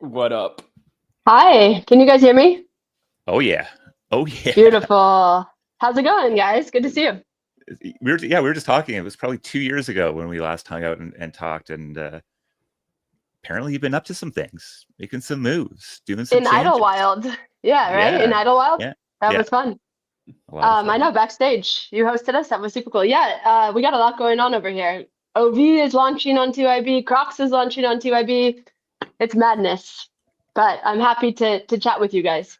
What up? Hi, can you guys hear me? Oh yeah. Oh yeah. Beautiful. How's it going, guys? Good to see you. We were just talking. It was probably 2 years ago when we last hung out and talked. And apparently, you've been up to some things, making some moves, doing some In changes. Idlewild. Yeah, right? In Yeah, Idlewild? yeah, That yeah. was fun. A lot of I fun. know backstage you hosted us. That was super cool. Yeah, we got a lot going on over here. OV is launching on TYB. Crocs is launching on TYB. It's madness, but I'm happy to chat with you guys.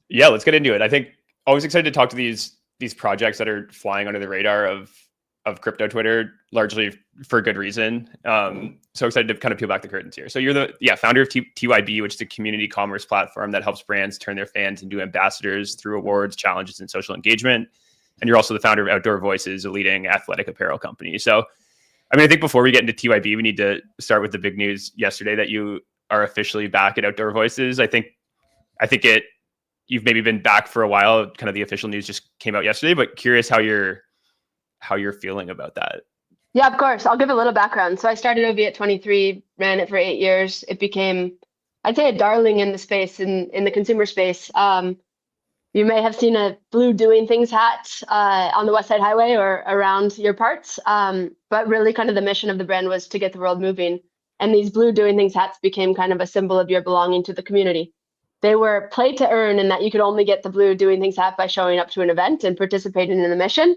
Yeah, let's get into it. I think always excited to talk to these projects that are flying under the radar of crypto Twitter, largely for good reason. So excited to kind of peel back the curtains here. So you're the founder of TYB, which is a community commerce platform that helps brands turn their fans into ambassadors through awards, challenges, and social engagement. And you're also the founder of Outdoor Voices, a leading athletic apparel company. So, I mean, I think before we get into TYB, we need to start with the big news yesterday that you are officially back at Outdoor Voices. I think you've maybe been back for a while. Kind of the official news just came out yesterday, but curious how you're feeling about that. Yeah, of course. I'll give a little background. So I started OV at 23, ran it for 8 years. It became, I'd say, a darling in the space, in the consumer space. You may have seen a blue doing things hat on the West Side Highway or around your parts. But really kind of the mission of the brand was to get the world moving. And these blue doing things hats became kind of a symbol of your belonging to the community. They were play to earn in that you could only get the blue doing things hat by showing up to an event and participating in the mission.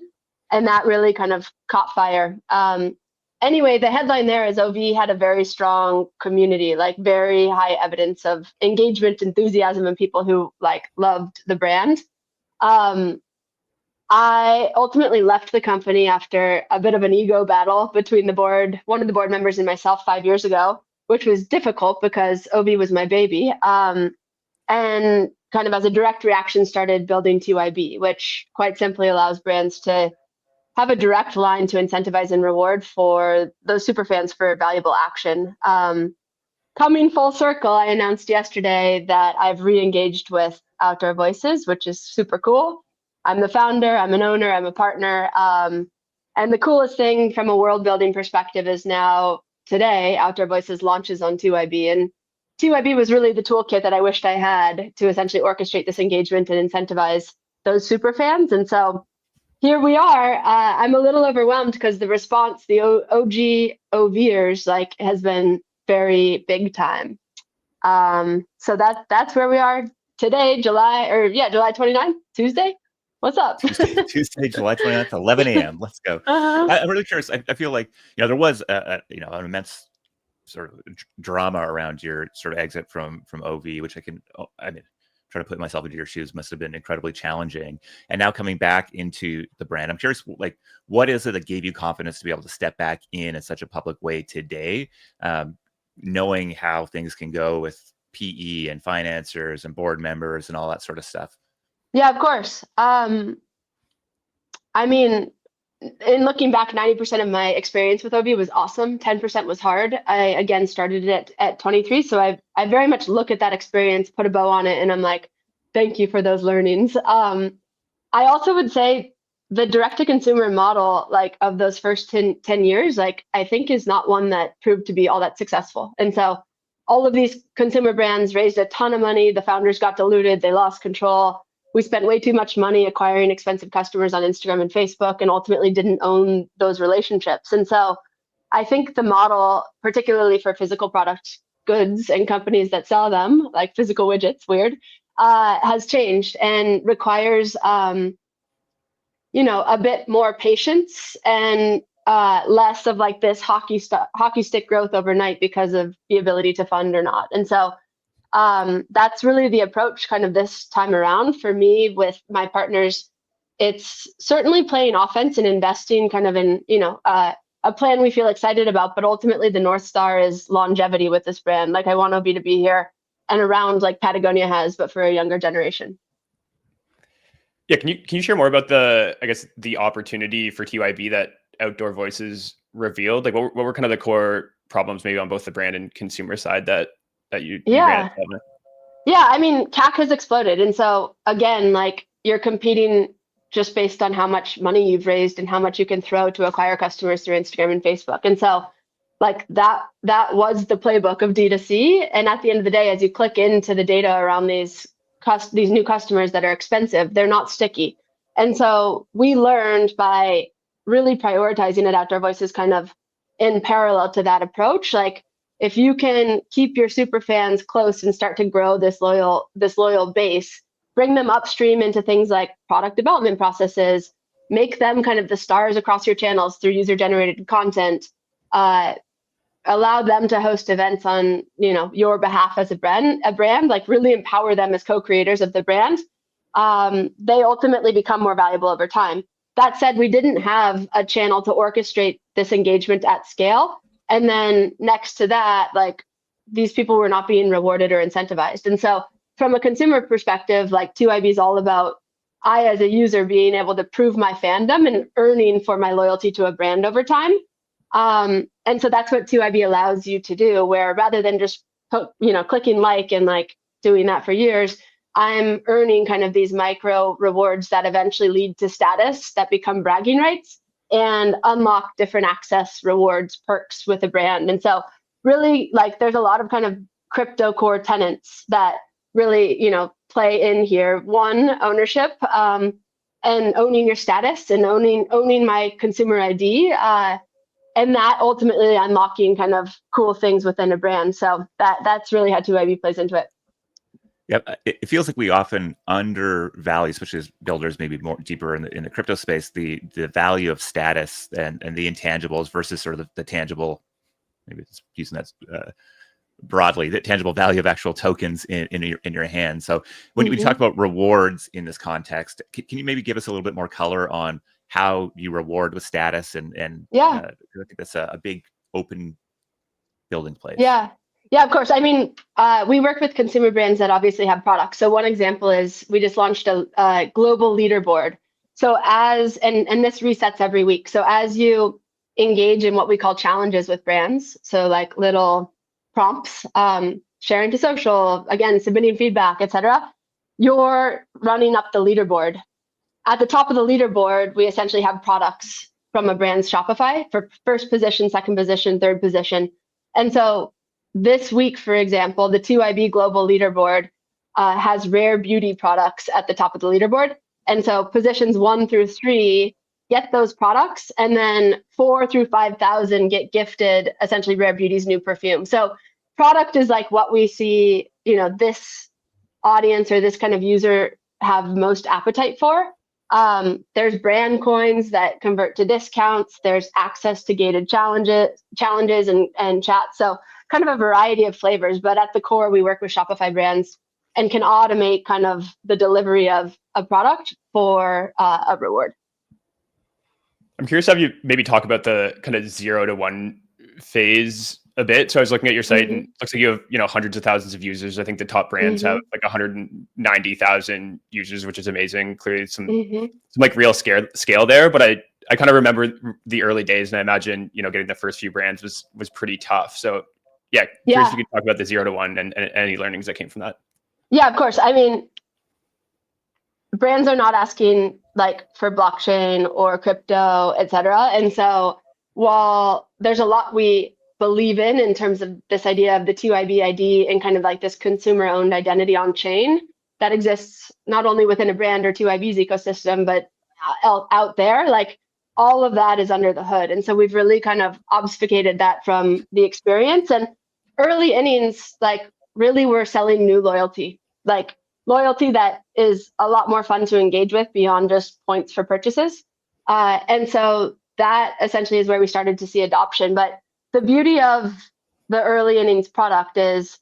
And that really kind of caught fire. Anyway, the headline there is OV had a very strong community, like very high evidence of engagement, enthusiasm, and people who like loved the brand. Um, I ultimately left the company after a bit of an ego battle between one of the board members and myself 5 years ago, which was difficult because OV was my baby. And kind of as a direct reaction started building TYB, which quite simply allows brands to have a direct line to incentivize and reward for those super fans for valuable action. Coming full circle, I announced yesterday that I've re-engaged with Outdoor Voices, which is super cool. I'm the founder, I'm an owner, I'm a partner. And the coolest thing from a world building perspective is now today, Outdoor Voices launches on TYB. And TYB was really the toolkit that I wished I had to essentially orchestrate this engagement and incentivize those super fans. And so here we are. I'm a little overwhelmed because the response, the OG OVers, like, has been very big time. So that's where we are today, July 29th, Tuesday. What's up? Tuesday, July 29th, 11 a.m. Let's go. I'm really curious. I feel like there was an immense sort of drama around your sort of exit from OV, which I mean, trying to put myself into your shoes must have been incredibly challenging. And now coming back into the brand, I'm curious, like, what is it that gave you confidence to be able to step back in such a public way today, knowing how things can go with PE and financiers and board members and all that sort of stuff? Yeah, of course. I mean, in looking back, 90% of my experience with OV was awesome. 10% was hard. I again started it at 23, so I very much look at that experience, put a bow on it, and I'm like, thank you for those learnings. I also would say the direct to consumer model, like, of those first 10 years, like, I think is not one that proved to be all that successful. And so all of these consumer brands raised a ton of money. The founders got diluted. They lost control. We spent way too much money acquiring expensive customers on Instagram and Facebook and ultimately didn't own those relationships. And so I think the model, particularly for physical product goods and companies that sell them, like physical widgets, weird, has changed and requires, a bit more patience and less of like this hockey stick growth overnight because of the ability to fund or not. And so that's really the approach kind of this time around for me with my partners. It's certainly playing offense and investing kind of in, a plan we feel excited about, but ultimately the North Star is longevity with this brand. Like, I want OB to be here and around like Patagonia has, but for a younger generation. Yeah, can you share more about the opportunity for TYB that Outdoor Voices revealed? Like, what were kind of the core problems maybe on both the brand and consumer side that you ran into? Yeah, I mean, CAC has exploded. And so again, like, you're competing just based on how much money you've raised and how much you can throw to acquire customers through Instagram and Facebook. And so like that was the playbook of D2C. And at the end of the day, as you click into the data around these new customers that are expensive, they're not sticky. And so we learned by really prioritizing it, Outdoor Voices kind of in parallel to that approach. Like if you can keep your super fans close and start to grow this loyal base, bring them upstream into things like product development processes, make them kind of the stars across your channels through user-generated content, allow them to host events on your behalf as a brand, like really empower them as co-creators of the brand. They ultimately become more valuable over time. That said, we didn't have a channel to orchestrate this engagement at scale. And then next to that, like these people were not being rewarded or incentivized. And so from a consumer perspective, like TYB is all about I, as a user, being able to prove my fandom and earning for my loyalty to a brand over time. And so that's what TYB allows you to do, where rather than just clicking like and like doing that for years, I'm earning kind of these micro rewards that eventually lead to status that become bragging rights and unlock different access rewards, perks with a brand. And so really, like, there's a lot of kind of crypto core tenets that really, play in here. One, ownership, and owning your status and owning my consumer ID, and that ultimately unlocking kind of cool things within a brand. So that's really how 2IB plays into it. Yep, it feels like we often undervalue, especially as builders, maybe more deeper in the crypto space, the value of status and the intangibles versus sort of the tangible, maybe it's using that broadly, the tangible value of actual tokens in your hand. So when we talk about rewards in this context, can you maybe give us a little bit more color on how you reward with status and yeah, I think that's a big open building place. Yeah, of course. I mean, we work with consumer brands that obviously have products. So one example is we just launched a global leaderboard. So and this resets every week. So as you engage in what we call challenges with brands, so like little prompts, sharing to social, again, submitting feedback, etc., you're running up the leaderboard. At the top of the leaderboard, we essentially have products from a brand's Shopify for first position, second position, third position. And so this week, for example, the TYB Global Leaderboard has rare beauty products at the top of the leaderboard. And so positions 1 through 3 get those products, and then 4 through 5,000 get gifted essentially Rare Beauty's new perfume. So product is like what we see, this audience or this kind of user have most appetite for. There's brand coins that convert to discounts. There's access to gated challenges and chats. So kind of a variety of flavors, but at the core, we work with Shopify brands and can automate kind of the delivery of a product for a reward. I'm curious how you maybe talk about the kind of 0 to 1 phase a bit. So I was looking at your site and it looks like you have, hundreds of thousands of users. I think the top brands have like 190,000 users, which is amazing. Clearly some like real scale there, but I kind of remember the early days and I imagine, getting the first few brands was pretty tough. So yeah, curious if you could talk about the 0 to 1 and any learnings that came from that. Yeah, of course. I mean, brands are not asking like for blockchain or crypto, et cetera. And so while there's a lot we believe in terms of this idea of the TYB ID and kind of like this consumer owned identity on chain that exists not only within a brand or TYB's ecosystem, but out there, like all of that is under the hood. And so we've really kind of obfuscated that from the experience. And early innings, like really we're selling new loyalty, like loyalty that is a lot more fun to engage with beyond just points for purchases. And so that essentially is where we started to see adoption. But the beauty of the early innings product is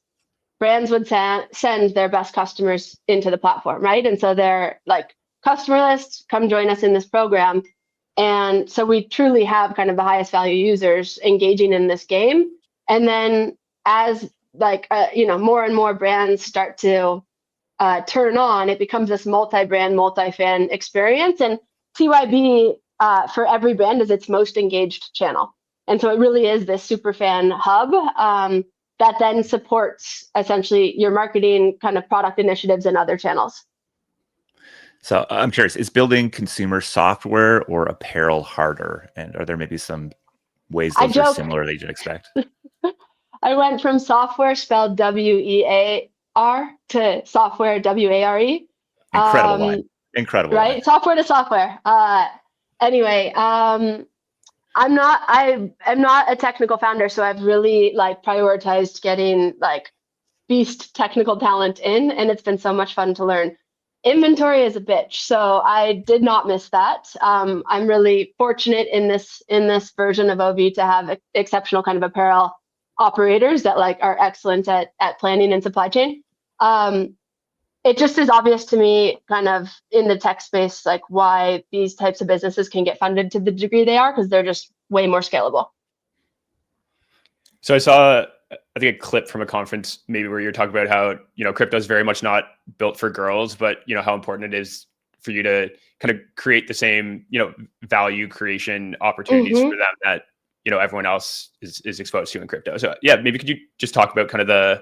brands would send their best customers into the platform, right? And so they're like, customer lists, come join us in this program. And so we truly have kind of the highest value users engaging in this game. And then as like, more and more brands start to turn on, it becomes this multi-brand, multi-fan experience. And TYB for every brand is its most engaged channel. And so it really is this super fan hub that then supports essentially your marketing kind of product initiatives and other channels. So I'm curious, is building consumer software or apparel harder? And are there maybe some ways I those are joke. similar that you'd expect? I went from software spelled WEAR to software WARE. Incredible line. Incredible Right? line. Software to software. Anyway, I am not a technical founder, so I've really like prioritized getting like beast technical talent in, and it's been so much fun to learn. Inventory is a bitch, so I did not miss that. I'm really fortunate in this version of OV to have exceptional kind of apparel operators that like are excellent at planning and supply chain. It just is obvious to me kind of in the tech space, like why these types of businesses can get funded to the degree they are, because they're just way more scalable. So I saw, I think, a clip from a conference maybe where you're talking about how, crypto is very much not built for girls, but, how important it is for you to kind of create the same, value creation opportunities for them that, everyone else is exposed to in crypto. So yeah, maybe could you just talk about kind of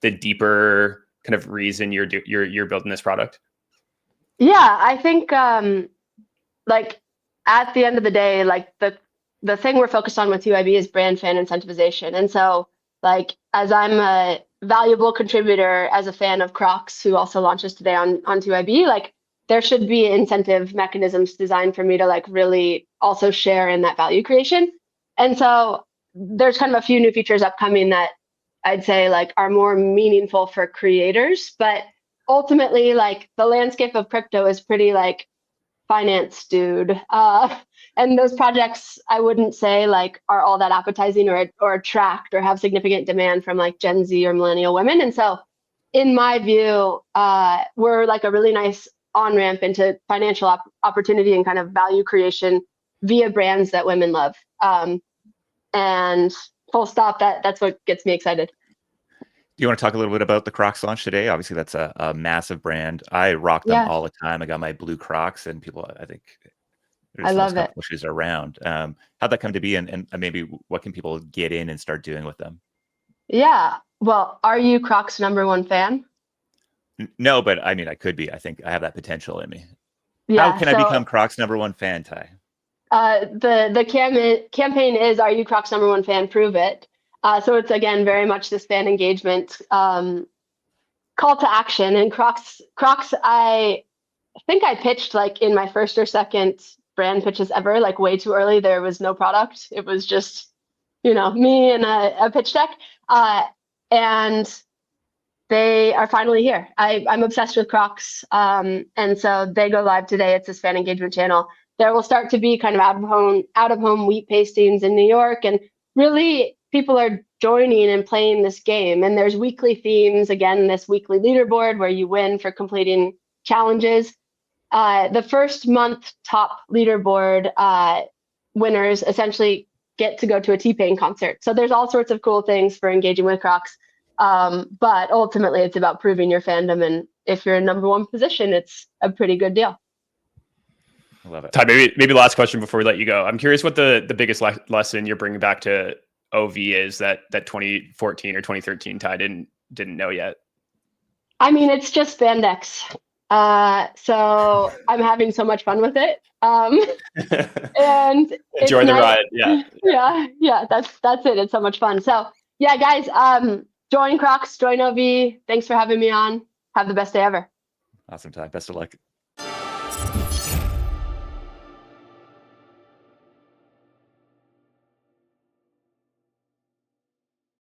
the deeper kind of reason you're building this product? Yeah, I think like at the end of the day, like the thing we're focused on with TYB is brand fan incentivization. And so like as I'm a valuable contributor as a fan of Crocs, who also launches today on TYB, like there should be incentive mechanisms designed for me to like really also share in that value creation. And so there's kind of a few new features upcoming that I'd say like are more meaningful for creators, but ultimately like the landscape of crypto is pretty like finance dude. And those projects I wouldn't say like are all that appetizing or attract or have significant demand from like Gen Z or millennial women. And so in my view, we're like a really nice on-ramp into financial opportunity and kind of value creation via brands that women love. And full stop, that's what gets me excited. Do you want to talk a little bit about the Crocs launch today? Obviously, that's a massive brand. I rock them all the time. I got my blue Crocs, and people, I think, I love it. Shoes around. How'd that come to be, and maybe what can people get in and start doing with them? Yeah. Well, are you Crocs #1 fan? No, but I mean, I could be. I think I have that potential in me. Yeah, how can I become Crocs #1 fan, Ty? The campaign is "Are you Crocs #1 fan? Prove it." So it's again very much this fan engagement call to action. And Crocs, I think I pitched like in my first or second brand pitches ever, like way too early. There was no product. It was just me and a pitch deck, and they are finally here. I'm obsessed with Crocs, and so they go live today. It's this fan engagement channel. There will start to be kind of out of home wheat pastings in New York, and really people are joining and playing this game. And there's weekly themes. Again, this weekly leaderboard where you win for completing challenges. The first month top leaderboard winners essentially get to go to a T-Pain concert. So there's all sorts of cool things for engaging with Crocs. But ultimately, it's about proving your fandom. And if you're in #1 position, it's a pretty good deal. I love it. Ty, maybe last question before we let you go. I'm curious what the biggest lesson you're bringing back to OV is that 2014 or 2013 Ty didn't know yet. I mean, it's just spandex. So I'm having so much fun with it. And enjoy the ride. Yeah. Yeah. That's it. It's so much fun. So yeah, guys, join Crocs, join OV. Thanks for having me on. Have the best day ever. Awesome, Ty. Best of luck.